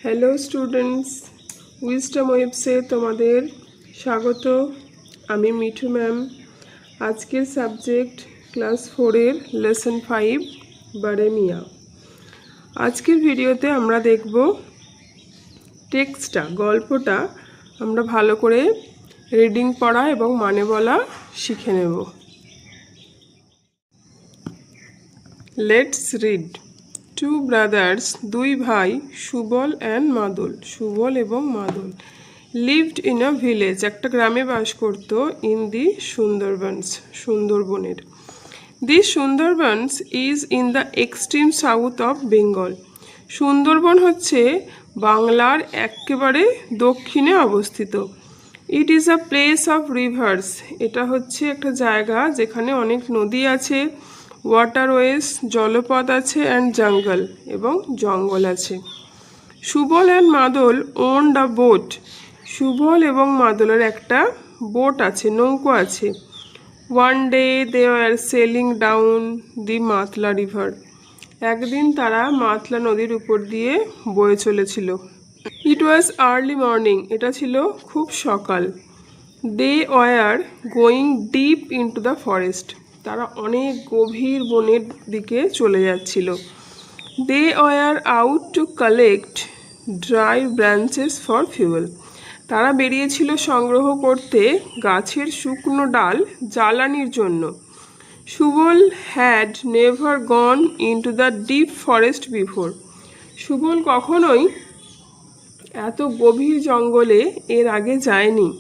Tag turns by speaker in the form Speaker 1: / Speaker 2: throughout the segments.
Speaker 1: Hello students, wisdom ওয়েবসে তোমাদের স্বাগত। আমি মিঠু ম্যাম। আজকের সাবজেক্ট ক্লাস 4-এর লেসন 5 বারেমিয়া। আজকের ভিডিওতে আমরা দেখব টেক্সটটা, গল্পটা আমরা ভালো করে রিডিং পড়া এবং মানে বলা শিখে নেব। Let's read. Two brothers, দুই ভাই, সুবল অ্যান্ড মাদল, সুবল এবং মাদল, লিভড ইন আ ভিলেজ, একটা গ্রামে বাস করত, ইন দি সুন্দরবনস, সুন্দরবনের। The Sundarbans is in the extreme south of Bengal. Sundarban হচ্ছে বাংলার একেবারে দক্ষিণে অবস্থিত। It is a place of rivers, এটা হচ্ছে একটা জায়গা যেখানে অনেক নদী আছে, ওয়াটারওয়েজ, জলপথ আছে, অ্যান্ড জঙ্গল, এবং জঙ্গল আছে। Subal and Madal owned a boat, Subal এবং মাদলের একটা বোট আছে, নৌকো আছে। One day they are sailing down the Matla river, একদিন তারা মাতলা নদীর উপর দিয়ে বয়ে চলেছিল। ইট ওয়াজ আর্লি মর্নিং, এটা ছিল খুব সকাল। They were going deep into the forest, তারা অনেক গভীর বনের দিকে চলে যাচ্ছিল। They were out to collect dry branches for fuel, তারা বেরিয়েছিল সংগ্রহ করতে গাছের শুকনো ডাল জ্বালানির জন্য। Subal had never gone into the deep forest before, Subal কখনোই এত গভীর জঙ্গলে এর আগে যায়নি।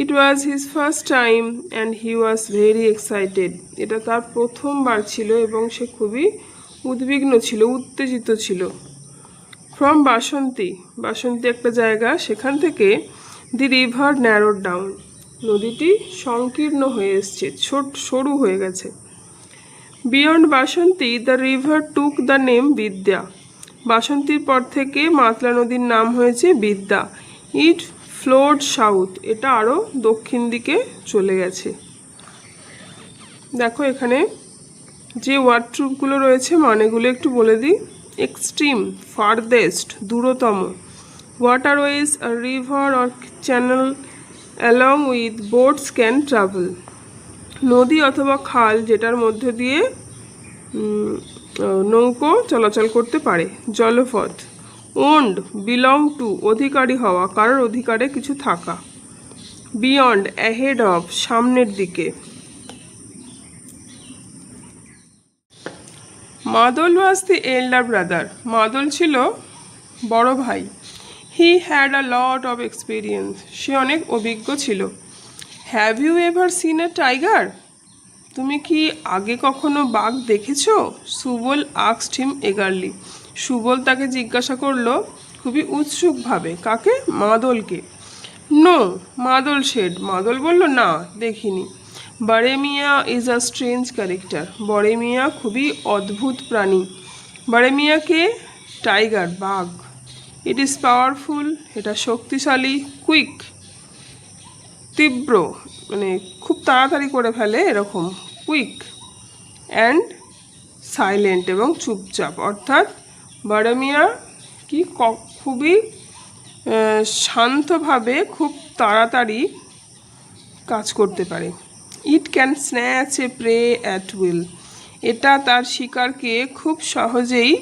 Speaker 1: It was his first time and he was very excited, এটা তার প্রথমবার ছিল এবং সে খুবই উদ্বিগ্ন ছিল, উত্তেজিত ছিল। ফ্রম বাসন্তী, বাসন্তী একটা জায়গা, সেখান থেকে দি রিভার ন্যারোড ডাউন, নদীটি সংকীর্ণ হয়ে এসছে, সরু হয়ে গেছে। Beyond Basanti the river took the name বিদ্যা, বাসন্তীর পর থেকে মাতলা নদীর নাম হয়েছে বিদ্যা। ইট ফ্লোড সাউথ, এটা আরও দক্ষিণ দিকে চলে গেছে। দেখো এখানে যে ওয়ার্ড ট্রুপগুলো রয়েছে মানেগুলো একটু বলে দিই। এক্সট্রিম, ফারদেস্ট, দূরতম। Waterways, a river or channel along with boats can travel, নদী অথবা খাল যেটার মধ্যে দিয়ে নৌকো চলাচল করতে পারে। জলপথ। ওন্ড, বিলং টু, অধিকারী হওয়া, কারোর অধিকারে কিছু থাকা। বিয়ন্ড, অ্যাহেড অফ, সামনের দিকে। মাদল ওয়াজ দি এল্ডার ব্রাদার, মাদল ছিল বড় ভাই। He had a lot of experience, সে অনেক অভিজ্ঞ ছিল। Have you ever seen a tiger, তুমি কি আগে কখনো বাঘ দেখেছো? Subal asked him eagerly, Subal তাকে জিজ্ঞাসা করলো খুবই উৎসুকভাবে। কাকে? মাদলকে। নো, মাদল সেড, মাদল বলল না, দেখিনি। Baremiya is a strange character, বরেমিয়া খুবই অদ্ভুত প্রাণী। বারেমিয়াকে? টাইগার, বাঘ। ইট ইজ পাওয়ারফুল, এটা শক্তিশালী। কুইক, তীব্র, মানে খুব তাড়াতাড়ি করে ফেলে এরকম, কুইক। অ্যান্ড সাইলেন্ট, এবং চুপচাপ, অর্থাৎ বারেমিয়া কি খুবই শান্তভাবে খুব তাড়াতাড়ি কাজ করতে পারে। It can snatch a prey at will, এটা তার শিকারকে খুব সহজেই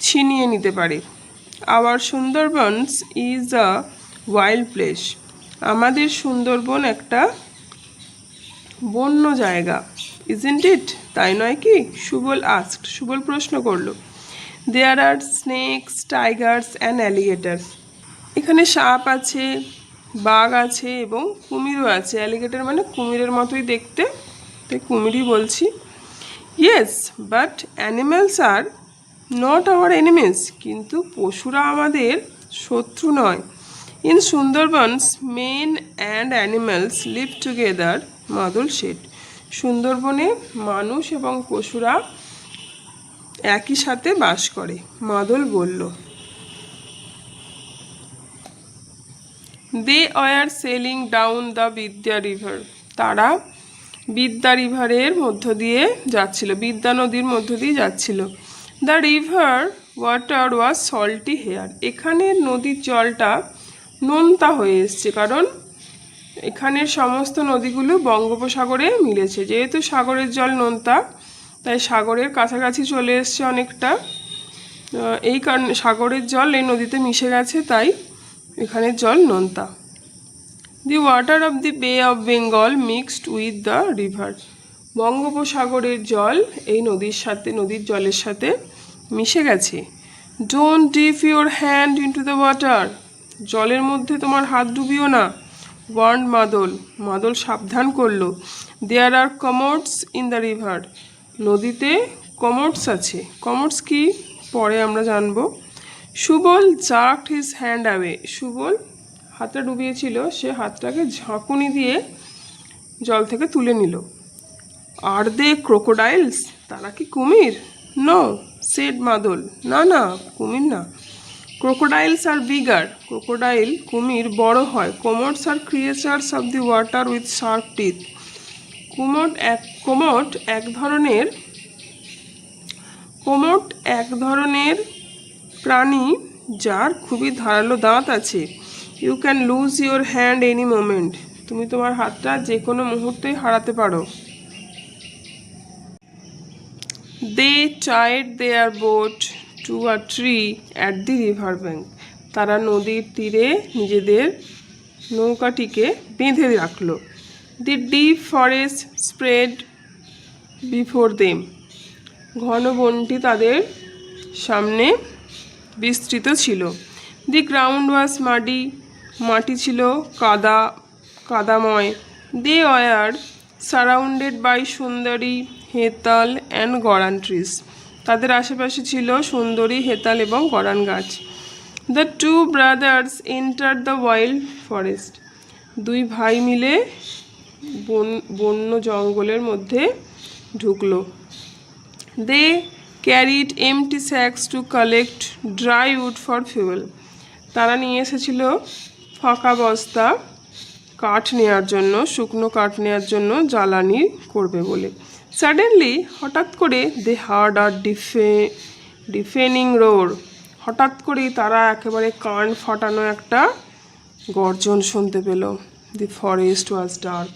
Speaker 1: ছিনিয়ে নিতে পারে। Our Sundarbans is a wild place, আমাদের সুন্দরবন একটা বন্য জায়গা। ইজন্ট ইট, তাই নয় কি? সুবল আস্কড, সুবল প্রশ্ন করলো। There R snake's, Tigers and অ্যালিগেটার্স, এখানে সাপ আছে, বাঘ আছে, এবং কুমিরও আছে। অ্যালিগেটর মানে কুমিরের মতোই দেখতে, তাই কুমিরই বলছি। Yes, but animals are not our enemies, কিন্তু পশুরা আমাদের শত্রু নয়। In Sundarbans men and animals live together, মাদল শেড, সুন্দরবনে মানুষ এবং পশুরা একই সাথে বাস করে, মাদল বলল। They were sailing down the Bidya river, তারা বিদ্যা রিভারের মধ্য দিয়ে যাচ্ছিল, বিদ্যা নদীর মধ্য দিয়ে যাচ্ছিল। The river water was salty here. এখানের নদীর জলটা নোনতা হয়ে এসছে, কারণ এখানের সমস্ত নদীগুলো বঙ্গোপসাগরে মিলেছে। যেহেতু সাগরের জল নোনতা, তাই সাগরের কাছাকাছি চলে এসছে অনেকটা। এই কারণে সাগরের জল এই নদীতে মিশে গেছে, তাই এখানের জল নোনতা। দি ওয়াটার অফ দি বে of Bengal mixed with the river. বঙ্গোপসাগরের জল এই নদীর জলের সাথে মিশে গেছে। Don't deep your hand into the water. জলের মধ্যে তোমার হাত ডুবিও না। ওয়ার্ন মাদল। মাদল সাবধান করলো। There are komodos in the river. নদীতে কমোডস আছে। কমোডস কি পরে আমরা জানবো। Subal jerked his hand away. Subal হাতটা ডুবিয়েছিল, সে হাতটাকে ঝাঁকুনি দিয়ে জল থেকে তুলে নিল। আর দে ক্রোকোডাইলস। তারা কি কুমির? নো সেড মাদল। না না, কুমির না। ক্রোকোডাইলস আর বিগার। ক্রোকোডাইল কুমির বড় হয়। Komodos are creatures of the water with sharp teeth. Komodo এক ধরনের প্রাণী যার খুবই ধারালো দাঁত আছে। You can lose your hand any moment. তুমি তোমার হাতটা যে কোনো মুহূর্তেই হারাতে পারো। They tied their boat to a tree at the river bank. তারা নদীর তীরে নিজেদের নৌকাটিকে বেঁধে রাখলো। The deep forest spread before them. ঘন বনটি তাদের সামনে বিস্তৃত ছিল। The ground was muddy. মাটি ছিল কাদাময়। দে ওয়ার সারাউন্ডেড বাই সুন্দরী, হেতাল অ্যান্ড গরান ট্রিজ। তাদের আশেপাশে ছিল সুন্দরী, হেতাল এবং গরান গাছ। The two brothers enter the wild forest. দুই ভাই মিলে বন্য জঙ্গলের মধ্যে ঢুকলো। They carried empty sacks to collect dry wood for fuel. তারা নিয়ে এসেছিল ফাঁকা বস্তা কাঠ নেওয়ার জন্য, শুকনো কাঠ নেওয়ার জন্য, জ্বালানি করবে বলে। সাডেনলি হঠাৎ করে দে হার্ড আর ডিফেনিং রোর। হঠাৎ করেই তারা একেবারে কান ফাটানো একটা গর্জন শুনতে পেল। দি ফরেস্ট ওয়াজ ডার্ক।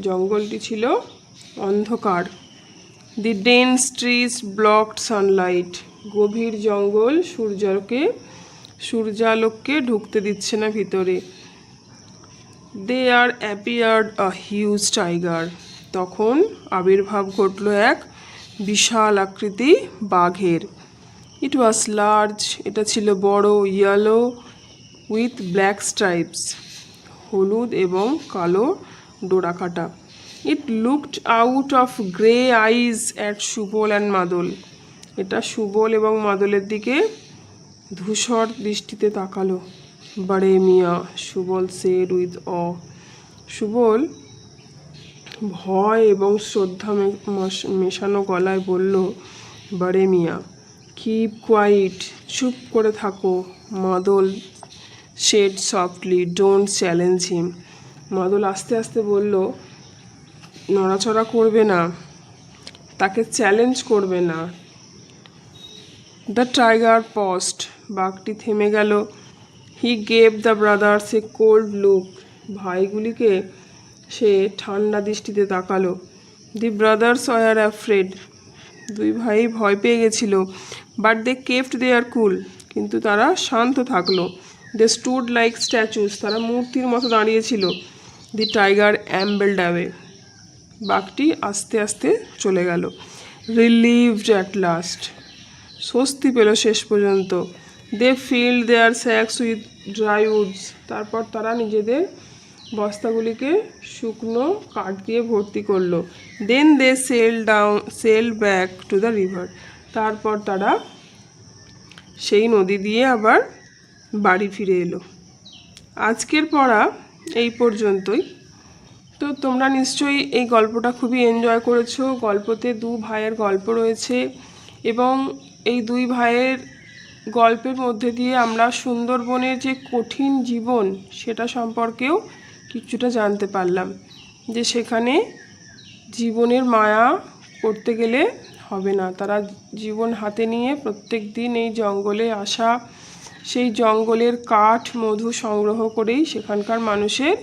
Speaker 1: জঙ্গলটি ছিল অন্ধকার। দি ডেন্স ট্রিজ ব্লকড সানলাইট। গভীর জঙ্গল সূর্যালোককে ঢুকতে দিচ্ছে না ভিতরে। দে আর অ্যাপিয়ার্ড আ হিউজ টাইগার। তখন আবির্ভাব ঘটল এক বিশাল আকৃতি বাঘের। ইট ওয়াজ লার্জ। এটা ছিল বড়, ইয়েলো উইথ ব্ল্যাক স্ট্রাইপস। হলুদ এবং কালো ডোরাকাটা। It looked out of grey eyes at Subal and Madal. এটা সুবল এবং মাদলের দিকে ধূসর দৃষ্টিতে তাকালো। বারে মিয়া, সুবল সেড উইথ অ। সুবল ভয় এবং শ্রদ্ধা মেশানো গলায় বলল, বারে মিয়া। Keep quiet. চুপ করে থাকো। মাদল সেড সফটলি, ডোন্ট চ্যালেঞ্জ হিম। মাদল আস্তে আস্তে বলল, নড়াচড়া করবে না, তাকে চ্যালেঞ্জ করবে না। The tiger paused. বাঘটি থেমে গেল। He gave the brothers a cold look. ভাইগুলিকে সে ঠান্ডা দৃষ্টিতে তাকালো। The brothers were afraid. দুই ভাই ভয় পেয়ে গেছিল। But they kept their cool. কিন্তু তারা শান্ত থাকলো। They stood like statues. তারা মূর্তির মতো দাঁড়িয়েছিল। The tiger ambled away. বাঘটি আস্তে আস্তে চলে গেল। Relieved at last. স্বস্তি পেল শেষ পর্যন্ত। They filled their sacks with dry Woods. তারপর তারা নিজেদের বস্তাগুলিকে শুকনো কাঠ দিয়ে ভর্তি করলো। Then they sail back to the river. তারপর তারা সেই নদী দিয়ে আবার বাড়ি ফিরে এলো। আজকের পড়া এই পর্যন্তই। তো তোমরা নিশ্চয়ই এই গল্পটা খুবই এনজয় করেছো। গল্পতে দু ভাইয়ের গল্প রয়েছে এবং এই দুই ভাইয়ের গল্পের মধ্যে দিয়ে আমরা সুন্দরবনের যে কঠিন জীবন সেটা সম্পর্কেও কিছুটা জানতে পারলাম, যে সেখানে জীবনের মায়া করতে গেলে হবে না। তারা জীবন হাতে নিয়ে প্রত্যেক দিন এই জঙ্গলে আসা, সেই জঙ্গলের কাঠ মধু সংগ্রহ করেই সেখানকার মানুষের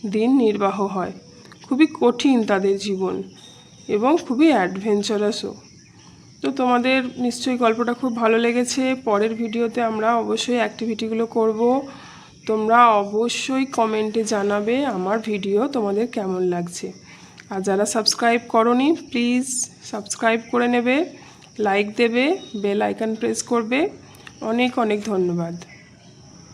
Speaker 1: দিন নির্বাহ হয়। খুবই কঠিন তাদের জীবন এবং খুবই অ্যাডভেঞ্চারাসও। তো তোমাদের নিশ্চয়ই গল্পটা খুব ভালো লেগেছে। পরের ভিডিওতে আমরা অবশ্যই অ্যাক্টিভিটিগুলো করব। তোমরা অবশ্যই কমেন্টে জানাবে আমার ভিডিও তোমাদের কেমন লাগছে। আর যারা সাবস্ক্রাইব করোনি প্লিজ সাবস্ক্রাইব করে নেবে, লাইক দেবে, বেল আইকন প্রেস করবে। অনেক অনেক ধন্যবাদ।